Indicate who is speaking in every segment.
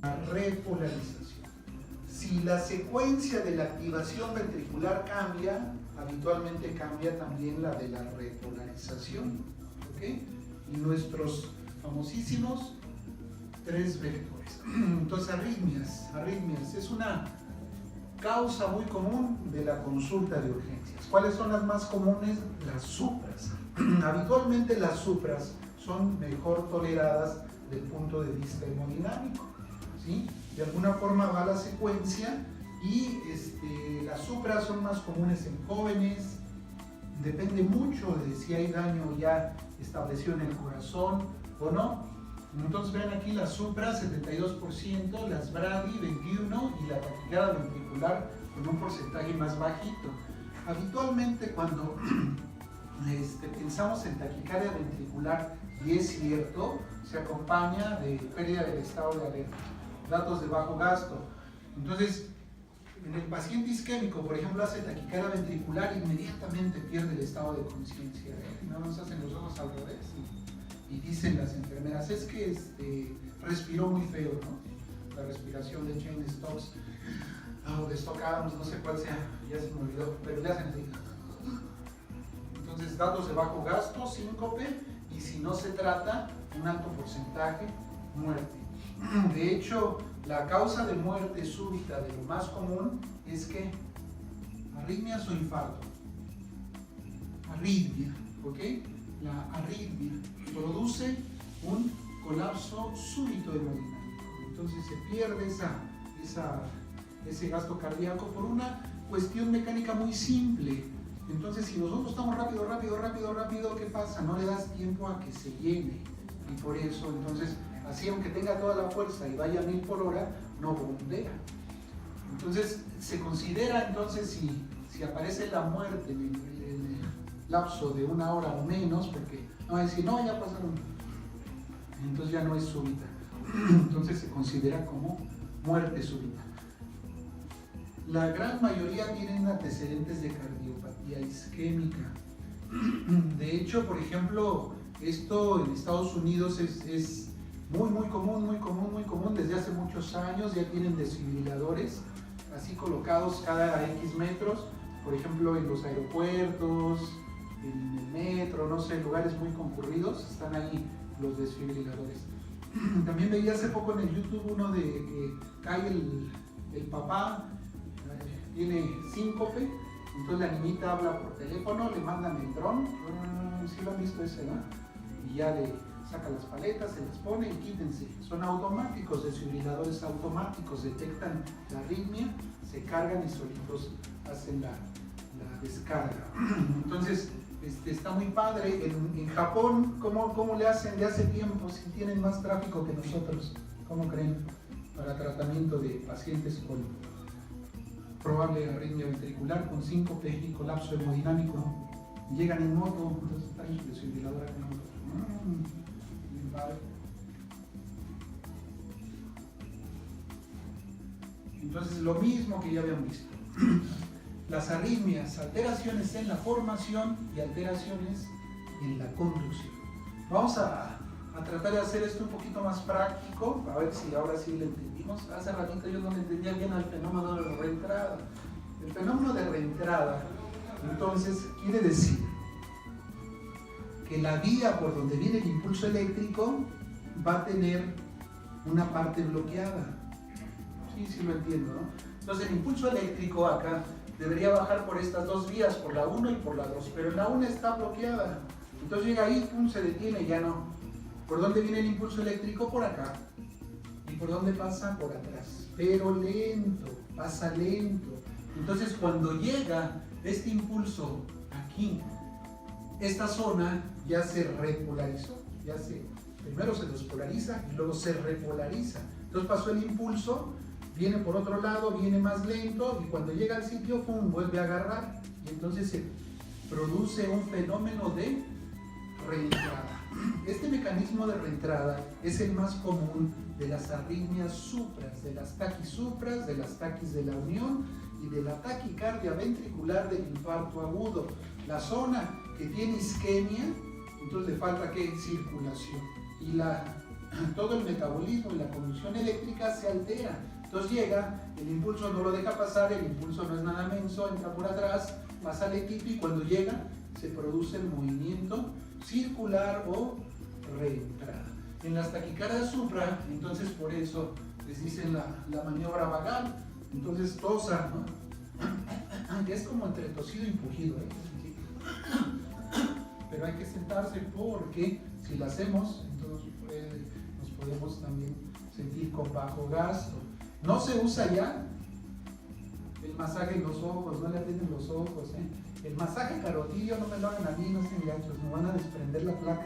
Speaker 1: La repolarización. Si la secuencia de la activación ventricular cambia, habitualmente cambia también la de la repolarización. ¿Ok? Y nuestros famosísimos 3 vectores. Entonces, arritmias es una causa muy común de la consulta de urgencias. ¿Cuáles son las más comunes? Las supras. Habitualmente las supras son mejor toleradas del punto de vista hemodinámico, ¿sí? De alguna forma va la secuencia y las supras son más comunes en jóvenes. Depende mucho de si hay daño ya establecido en el corazón o no. Entonces vean aquí las supras 72%, las brady 21% y la taquicardia ventricular con un porcentaje más bajito. Habitualmente cuando pensamos en taquicardia ventricular y es cierto, se acompaña de pérdida del estado de alerta, datos de bajo gasto. Entonces, en el paciente isquémico, por ejemplo, hace taquicardia ventricular, inmediatamente pierde el estado de conciencia. No nos hacen los ojos al revés y dicen las enfermeras, es que respiró muy feo, ¿no? La respiración de Jane Stokes, o de Stock Adams, no sé cuál sea, ya se me olvidó, pero le hacen así. Entonces, datos de bajo gasto, síncope, y si no se trata, un alto porcentaje, muerte. De hecho, la causa de muerte súbita de lo más común es que arritmias o infarto. Arritmia, ¿ok? La arritmia produce un colapso súbito hemodinámico. Entonces se pierde ese gasto cardíaco por una cuestión mecánica muy simple. Entonces, si nosotros estamos rápido, ¿qué pasa? No le das tiempo a que se llene. Y por eso, entonces, así aunque tenga toda la fuerza y vaya a 1000 por hora, no bombea. Entonces, se considera, entonces, si aparece la muerte en el lapso de 1 hora o menos, porque no va a decir, no, ya pasaron, entonces ya no es súbita. Entonces, se considera como muerte súbita. La gran mayoría tienen antecedentes de cardiopatía isquémica. De hecho, por ejemplo, esto en Estados Unidos es muy común desde hace muchos años. Ya tienen desfibriladores así colocados cada X metros, por ejemplo en los aeropuertos, en el metro, no sé, lugares muy concurridos, están ahí los desfibriladores. También veía hace poco en el YouTube uno de que cae el papá, tiene síncope, entonces la niñita habla por teléfono, le mandan el dron, ¿sí lo han visto ese, no? Y ya le saca las paletas, se las pone y quítense. Son automáticos, desfibriladores automáticos, detectan la arritmia, se cargan y solitos hacen la descarga. Entonces, está muy padre. En Japón, ¿cómo le hacen de hace tiempo si tienen más tráfico que nosotros? ¿Cómo creen? Para tratamiento de pacientes con probable arritmia ventricular, con síncope y colapso hemodinámico. Llegan en moto, entonces traen su desfibrilador acá en moto. Bien padre. Entonces, lo mismo que ya habían visto. Las arritmias, alteraciones en la formación y alteraciones en la conducción. Vamos a tratar de hacer esto un poquito más práctico, a ver si ahora sí lo entendimos. Hace ratito yo no le entendía bien al fenómeno de reentrada. El fenómeno de reentrada, entonces, quiere decir que la vía por donde viene el impulso eléctrico va a tener una parte bloqueada. Sí lo entiendo, ¿no? Entonces el impulso eléctrico acá debería bajar por estas dos vías, por la 1 y por la 2, pero la 1 está bloqueada. Entonces llega ahí, pum, se detiene, ya no. ¿Por dónde viene el impulso eléctrico? Por acá. ¿Y por dónde pasa? Por atrás. Pero lento, pasa lento. Entonces cuando llega este impulso aquí, esta zona ya se repolarizó. Primero se despolariza y luego se repolariza. Entonces pasó el impulso, viene por otro lado, viene más lento y cuando llega al sitio, ¡pum!, vuelve a agarrar. Y entonces se produce un fenómeno de reentrada. Este mecanismo de reentrada es el más común de las arritmias supras, de las taquisupras, de las taquis de la unión y de la taquicardia ventricular del infarto agudo. La zona que tiene isquemia, entonces le falta ¿qué? Circulación. Y la todo el metabolismo y la conducción eléctrica se altera. Entonces llega, el impulso no lo deja pasar, el impulso no es nada menso, entra por atrás, pasa al equipo y cuando llega se produce el movimiento circular o reentrada. En las taquicardias supra, entonces por eso les dicen la maniobra vagal, entonces tosa, ¿no? Es como entre tosido y pujido, pero hay que sentarse porque si lo hacemos, entonces nos podemos también sentir con bajo gasto. No se usa ya el masaje en los ojos, no le atienden los ojos, El masaje carotillo no me lo hagan a mí, no sean gachos, me van a desprender la placa.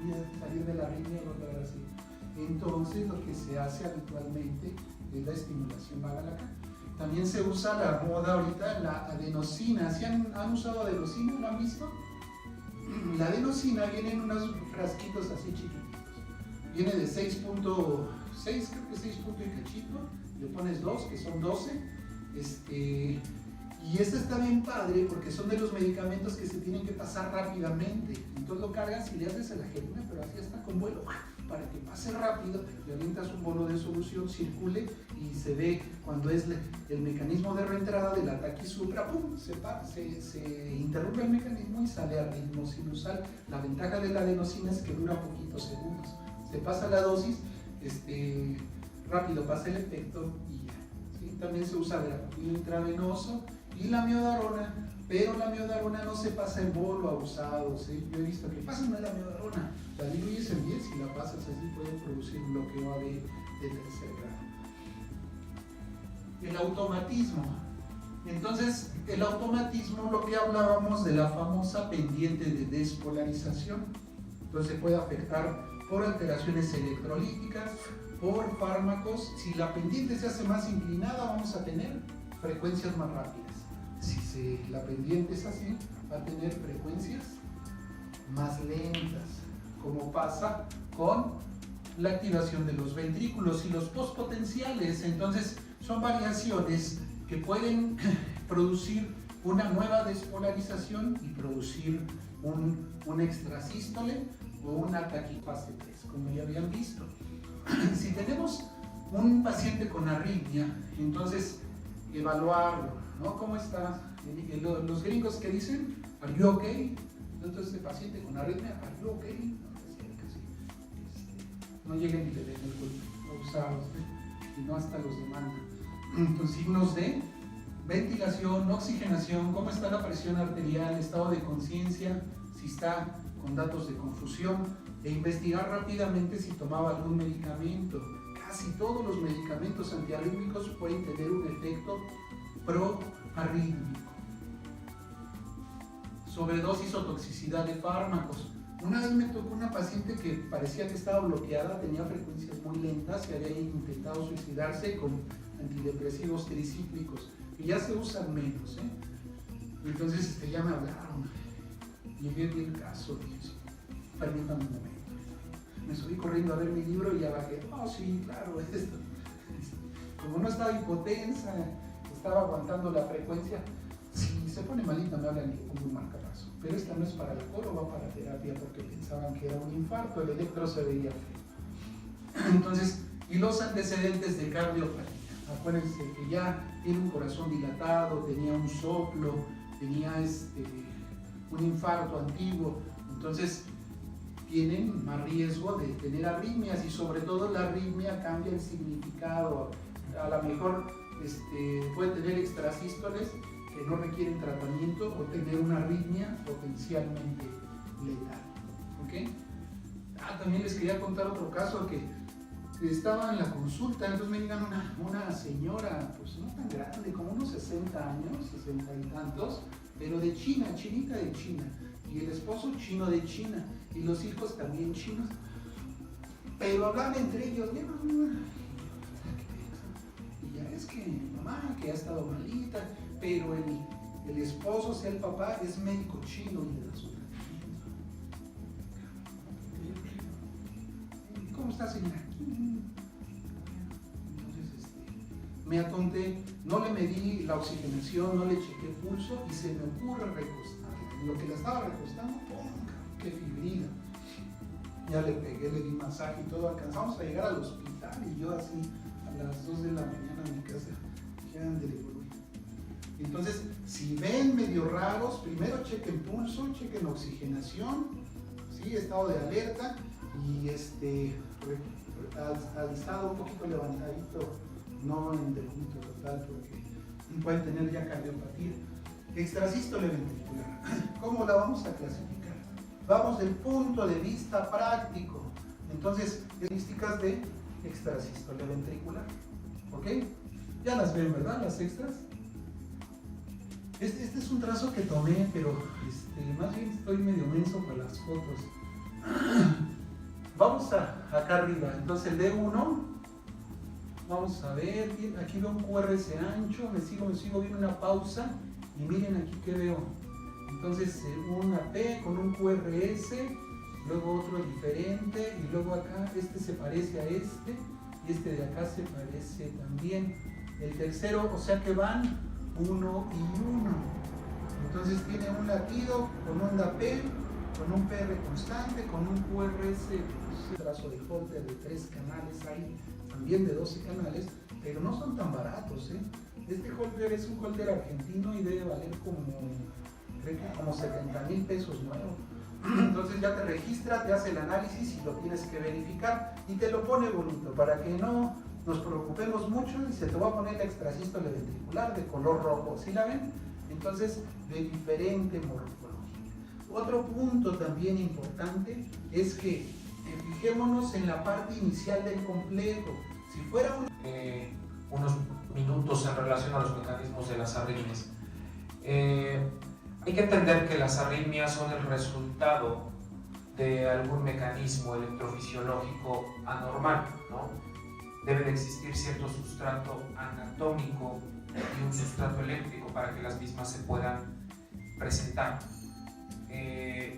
Speaker 1: Voy a salir de la arritmia y volver así. Entonces lo que se hace habitualmente es la estimulación vagal acá. También se usa la moda ahorita, la adenosina. ¿Sí han usado adenosina? ¿Lo han visto? La adenosina viene en unos frasquitos así chiquititos. Viene de 6.6, creo que 6 puntos y cachito. Le pones 2, que son 12. Y este está bien padre porque son de los medicamentos que se tienen que pasar rápidamente. Entonces lo cargas y le haces a la gelina, pero así está con vuelo, para que pase rápido, le avientas un bolo de solución, circule y se ve cuando es el mecanismo de reentrada del ataque supra, ¡pum! Se interrumpe el mecanismo y sale a ritmo sinusal. La ventaja de la adenosina es que dura poquitos segundos. Se pasa la dosis, rápido pasa el efecto y ya. ¿Sí? También se usa verapamil intravenoso y la miodarona, pero la miodarona no se pasa en bolo abusado, ¿sí? Yo he visto que pasa una de la miodarona, la diluyes en 10 y la pasas así, puede producir un bloqueo AB de tercer grado. El automatismo. Entonces, el automatismo, lo que hablábamos de la famosa pendiente de despolarización. Entonces se puede afectar por alteraciones electrolíticas, por fármacos. Si la pendiente se hace más inclinada, vamos a tener frecuencias más rápidas. Si la pendiente es así, va a tener frecuencias más lentas, como pasa con la activación de los ventrículos y los postpotenciales. Entonces, son variaciones que pueden producir una nueva despolarización y producir un extrasístole o una taquifase 3, como ya habían visto. Si tenemos un paciente con arritmia, entonces evaluarlo, ¿no? ¿Cómo está? Los gringos que dicen, ¿are you okay? Entonces, este paciente con arritmia, ¿are you okay? No lleguen ni le den el cuerpo, abusados, y no hasta los demandan. Entonces, signos de ventilación, oxigenación, cómo está la presión arterial, estado de conciencia, si está con datos de confusión, e investigar rápidamente si tomaba algún medicamento. Casi todos los medicamentos antiarrítmicos pueden tener un efecto proarrítmico. Sobredosis o toxicidad de fármacos. Una vez me tocó una paciente que parecía que estaba bloqueada, tenía frecuencias muy lentas y había intentado suicidarse con antidepresivos tricíclicos, que ya se usan menos, Entonces ya me hablaron. Llegué vi el caso, dije, permítame un momento. Me subí corriendo a ver mi libro y ya bajé. Oh, sí, claro, es esto. Como no estaba hipotensa, estaba aguantando la frecuencia. Si se pone malita, me hablan y le pongo un marcapaso. Pero esta no es para el coro, va para terapia porque pensaban que era un infarto, el electro se veía feo. Entonces, y los antecedentes de cardiopatía. Acuérdense que ya tiene un corazón dilatado, tenía un soplo, tenía un infarto antiguo. Entonces, tienen más riesgo de tener arritmias y sobre todo la arritmia cambia el significado. A lo mejor puede tener extrasístoles que no requieren tratamiento o tener una arritmia potencialmente letal. ¿Okay? También les quería contar otro caso que estaba en la consulta, entonces me llegan una señora, pues no tan grande, como unos 60 años, 60 y tantos, pero de China, chinita de China, y el esposo chino de China, y los hijos también chinos, pero hablaban entre ellos, y ya es que mamá, que ha estado malita, pero el esposo, o sea el papá, es médico chino y de la zona. ¿Cómo está, señora? Entonces me atonté, no le medí la oxigenación, no le chequé el pulso y se me ocurre recostar. En lo que la estaba recostando, ¡pum! ¡Qué fibrila! Ya le pegué, le di masaje y todo, alcanzamos a llegar al hospital y yo así a las 2 de la mañana a mi casa, ya ándele por hoy. Entonces, si ven medio raros, primero chequen pulso, chequen oxigenación, ¿sí? Estado de alerta y al estado un poquito levantadito, no en decúbito total, porque pueden tener ya cardiopatía. Extrasístole ventricular, ¿cómo la vamos a clasificar? Vamos del punto de vista práctico. Entonces, estadísticas de extrasístole ventricular, ¿ok? Ya las ven, ¿verdad? Las extras. Este es un trazo que tomé, pero más bien estoy medio menso para las fotos. Vamos acá arriba, entonces el D1, vamos a ver, aquí veo un QRS ancho, me sigo viendo una pausa y miren aquí que veo. Entonces una P con un QRS, luego otro diferente y luego acá este se parece a este y este de acá se parece también. El tercero, o sea que van 1 y 1. Entonces tiene un latido con onda P, con un PR constante, con un QRS, un trazo de Holter de 3 canales ahí, también de 12 canales, pero no son tan baratos, ¿eh? Este Holter es un Holter argentino y debe valer creo que como 70,000 pesos nuevo. Entonces ya te registra, te hace el análisis y lo tienes que verificar y te lo pone bonito para que no nos preocupemos mucho y se te va a poner la extrasístole ventricular de color rojo, ¿sí la ven? Entonces, de diferente morfología. Otro punto también importante es que fijémonos en la parte inicial del complejo. Si fuera
Speaker 2: unos minutos en relación a los mecanismos de las arritmias. Hay que entender que las arritmias son el resultado de algún mecanismo electrofisiológico anormal, ¿no? Debe de existir cierto sustrato anatómico y un sustrato eléctrico para que las mismas se puedan presentar.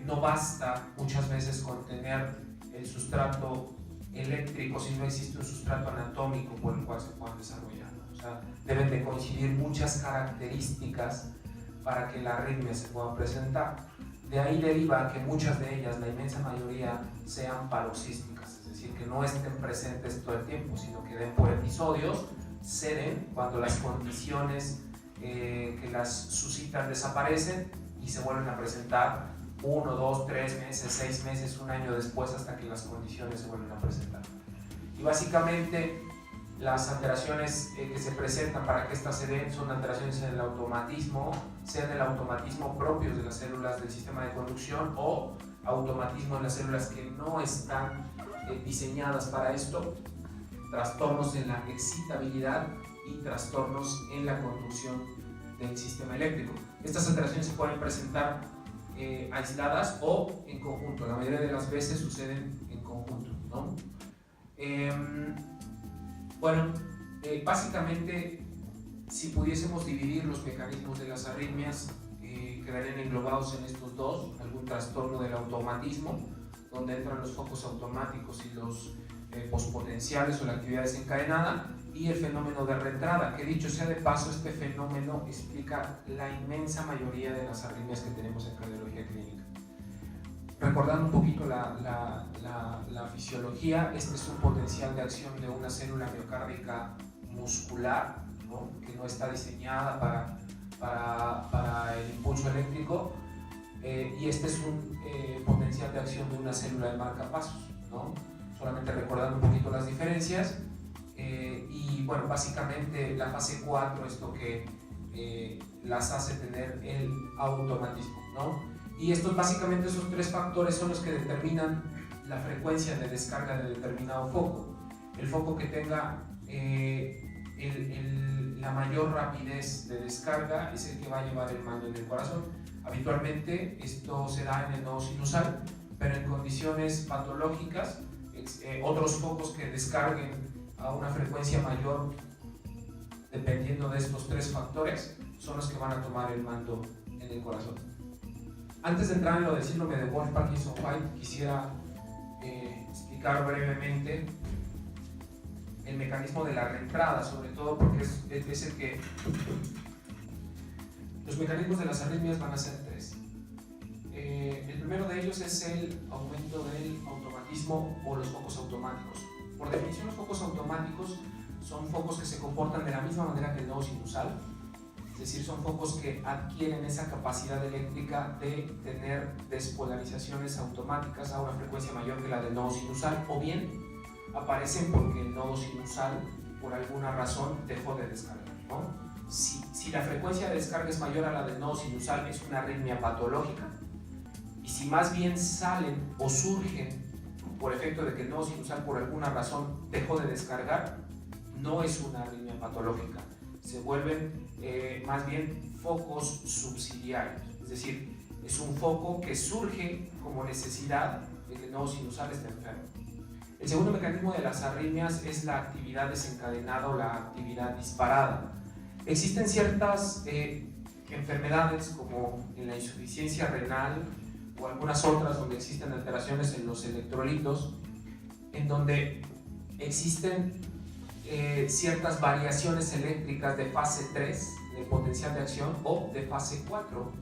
Speaker 2: No basta muchas veces con tener el sustrato eléctrico si no existe un sustrato anatómico por el cual se puedan desarrollar, ¿no? O sea, deben de coincidir muchas características para que la arritmia se pueda presentar. De ahí deriva que muchas de ellas, la inmensa mayoría, sean paroxísticas, es decir, que no estén presentes todo el tiempo, sino que den por episodios, ceden cuando las condiciones que las suscitan desaparecen y se vuelven a presentar 1, 2, 3 meses, 6 meses, un año después, hasta que las condiciones se vuelven a presentar. Y básicamente las alteraciones que se presentan para que estas se den son alteraciones en el automatismo, sean el automatismo propios de las células del sistema de conducción o automatismo en las células que no están diseñadas para esto, trastornos en la excitabilidad y trastornos en la conducción del sistema eléctrico. Estas alteraciones se pueden presentar aisladas o en conjunto. La mayoría de las veces suceden en conjunto, ¿no? Básicamente, si pudiésemos dividir los mecanismos de las arritmias, quedarían englobados en estos dos: algún trastorno del automatismo, donde entran los focos automáticos y los pospotenciales o la actividad desencadenada, y el fenómeno de reentrada, que dicho sea de paso, este fenómeno explica la inmensa mayoría de las arritmias que tenemos en cardiología clínica. Recordando un poquito la fisiología, este es un potencial de acción de una célula miocárdica muscular, ¿no? Que no está diseñada para el impulso eléctrico, y este es un potencial de acción de una célula de marcapasos, ¿no? Solamente recordando un poquito las diferencias. Y bueno, básicamente la fase 4 es lo que las hace tener el automatismo, ¿no? Y básicamente esos tres factores son los que determinan la frecuencia de descarga de determinado foco. El foco que tenga la mayor rapidez de descarga es el que va a llevar el mando en el corazón. Habitualmente esto se da en el nodo sinusal, pero en condiciones patológicas, otros focos que descarguen a una frecuencia mayor, dependiendo de estos tres factores, son los que van a tomar el mando en el corazón. Antes de entrar en lo del síndrome de Wolff-Parkinson-White, quisiera explicar brevemente el mecanismo de la reentrada, sobre todo porque es el que... Los mecanismos de las arritmias van a ser tres. El primero de ellos es el aumento del automatismo o los focos automáticos. Por definición, los focos automáticos son focos que se comportan de la misma manera que el nodo sinusal, es decir, son focos que adquieren esa capacidad eléctrica de tener despolarizaciones automáticas a una frecuencia mayor que la del nodo sinusal, o bien aparecen porque el nodo sinusal por alguna razón dejó de descargar, ¿no? Si la frecuencia de descarga es mayor a la del nodo sinusal, es una arritmia patológica, y si más bien salen o surgen por efecto de que el nodo sinusal por alguna razón dejó de descargar, no es una arritmia patológica, se vuelven más bien focos subsidiarios, es decir, es un foco que surge como necesidad de que el nodo sinusal esté enfermo. El segundo mecanismo de las arritmias es la actividad desencadenada o la actividad disparada. Existen ciertas enfermedades como en la insuficiencia renal o algunas otras donde existen alteraciones en los electrolitos, en donde existen ciertas variaciones eléctricas de fase 3 de potencial de acción o de fase 4.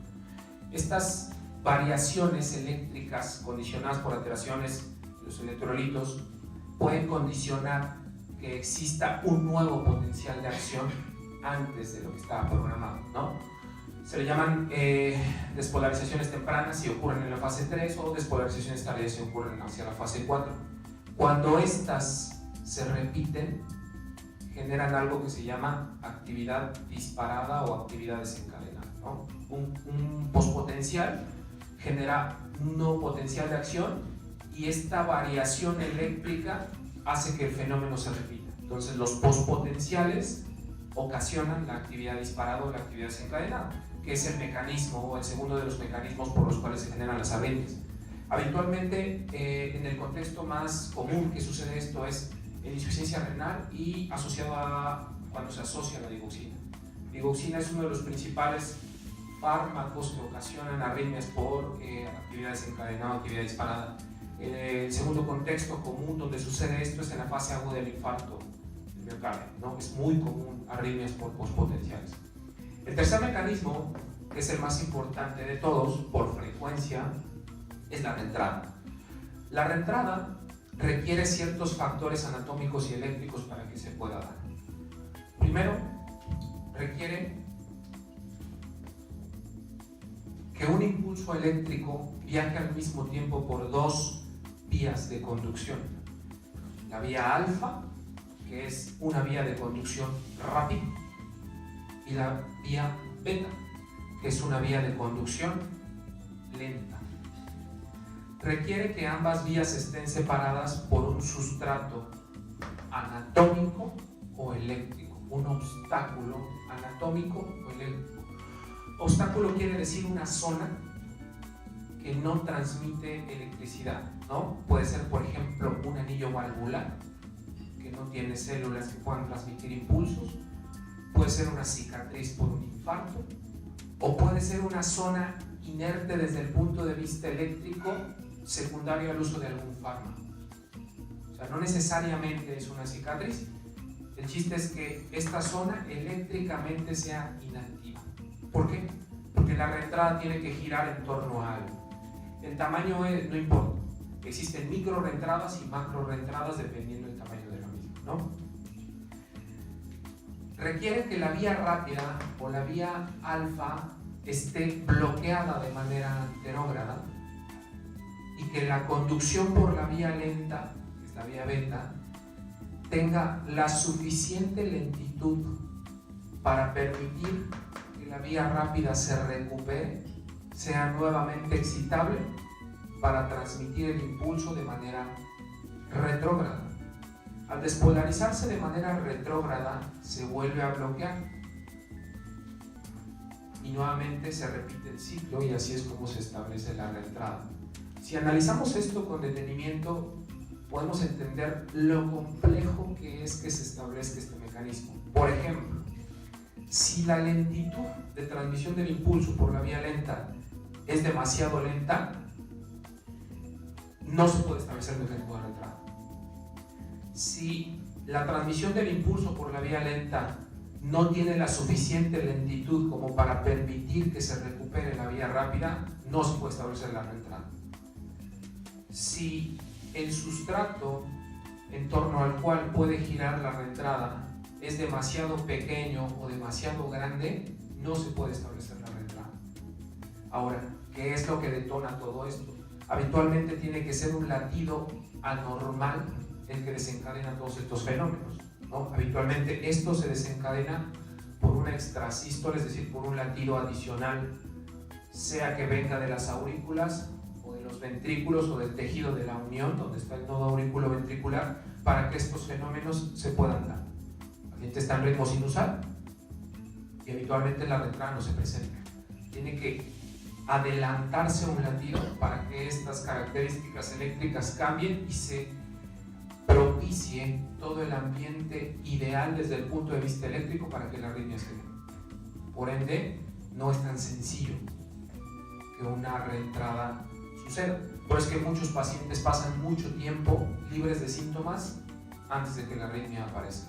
Speaker 2: Estas variaciones eléctricas condicionadas por alteraciones de los electrolitos pueden condicionar que exista un nuevo potencial de acción antes de lo que estaba programado, ¿no? Se le llaman despolarizaciones tempranas si ocurren en la fase 3 o despolarizaciones tardías si ocurren hacia la fase 4. Cuando estas se repiten, generan algo que se llama actividad disparada o actividad desencadenada, ¿no? Un pospotencial genera un nuevo potencial de acción y esta variación eléctrica hace que el fenómeno se repita. Entonces los pospotenciales ocasionan la actividad disparada o la actividad desencadenada, que es el mecanismo o el segundo de los mecanismos por los cuales se generan las arritmias. Habitualmente en el contexto más común que sucede esto es en insuficiencia renal y asociado a cuando se asocia a la digoxina. Digoxina es uno de los principales fármacos que ocasionan arritmias por actividad desencadenada o actividad disparada. El segundo contexto común donde sucede esto es en la fase aguda del infarto del miocardio, ¿no? Es muy común arritmias por pospotenciales. El tercer mecanismo, que es el más importante de todos por frecuencia, es la reentrada. La reentrada requiere ciertos factores anatómicos y eléctricos para que se pueda dar. Primero, requiere que un impulso eléctrico viaje al mismo tiempo por dos vías de conducción. La vía alfa, que es una vía de conducción rápida, y la vía beta, que es una vía de conducción lenta. Requiere que ambas vías estén separadas por un sustrato anatómico o eléctrico, un obstáculo anatómico o eléctrico. Obstáculo quiere decir una zona que no transmite electricidad, ¿no? Puede ser, por ejemplo, un anillo valvular que no tiene células que puedan transmitir impulsos, puede ser una cicatriz por un infarto, o puede ser una zona inerte desde el punto de vista eléctrico secundario al uso de algún fármaco. O sea, no necesariamente es una cicatriz, el chiste es que esta zona eléctricamente sea inactiva. ¿Por qué? Porque la reentrada tiene que girar en torno a algo. El tamaño no importa, existen micro reentradas y macro reentradas dependiendo del tamaño de la misma, ¿no? Requiere que la vía rápida o la vía alfa esté bloqueada de manera anterógrada y que la conducción por la vía lenta, que es la vía beta, tenga la suficiente lentitud para permitir que la vía rápida se recupere, sea nuevamente excitable para transmitir el impulso de manera retrógrada. Al despolarizarse de manera retrógrada, se vuelve a bloquear y nuevamente se repite el ciclo, y así es como se establece la reentrada. Si analizamos esto con detenimiento, podemos entender lo complejo que es que se establezca este mecanismo. Por ejemplo, si la lentitud de transmisión del impulso por la vía lenta es demasiado lenta, no se puede establecer el mecanismo de reentrada. Si la transmisión del impulso por la vía lenta no tiene la suficiente lentitud como para permitir que se recupere la vía rápida, no se puede establecer la reentrada. Si el sustrato en torno al cual puede girar la reentrada es demasiado pequeño o demasiado grande, no se puede establecer la reentrada. Ahora, ¿qué es lo que detona todo esto? Habitualmente tiene que ser un latido anormal el que desencadena todos estos fenómenos, ¿no? Habitualmente esto se desencadena por una extrasístole, es decir, por un latido adicional, sea que venga de las aurículas o de los ventrículos o del tejido de la unión, donde está el nodo auriculoventricular, para que estos fenómenos se puedan dar. El paciente está en ritmo sinusal y habitualmente la reentrada no se presenta. Tiene que adelantarse un latido para que estas características eléctricas cambien y se propicie todo el ambiente ideal desde el punto de vista eléctrico para que la arritmia se dé. Por ende, no es tan sencillo que una reentrada suceda. Por eso es que muchos pacientes pasan mucho tiempo libres de síntomas antes de que la arritmia aparezca.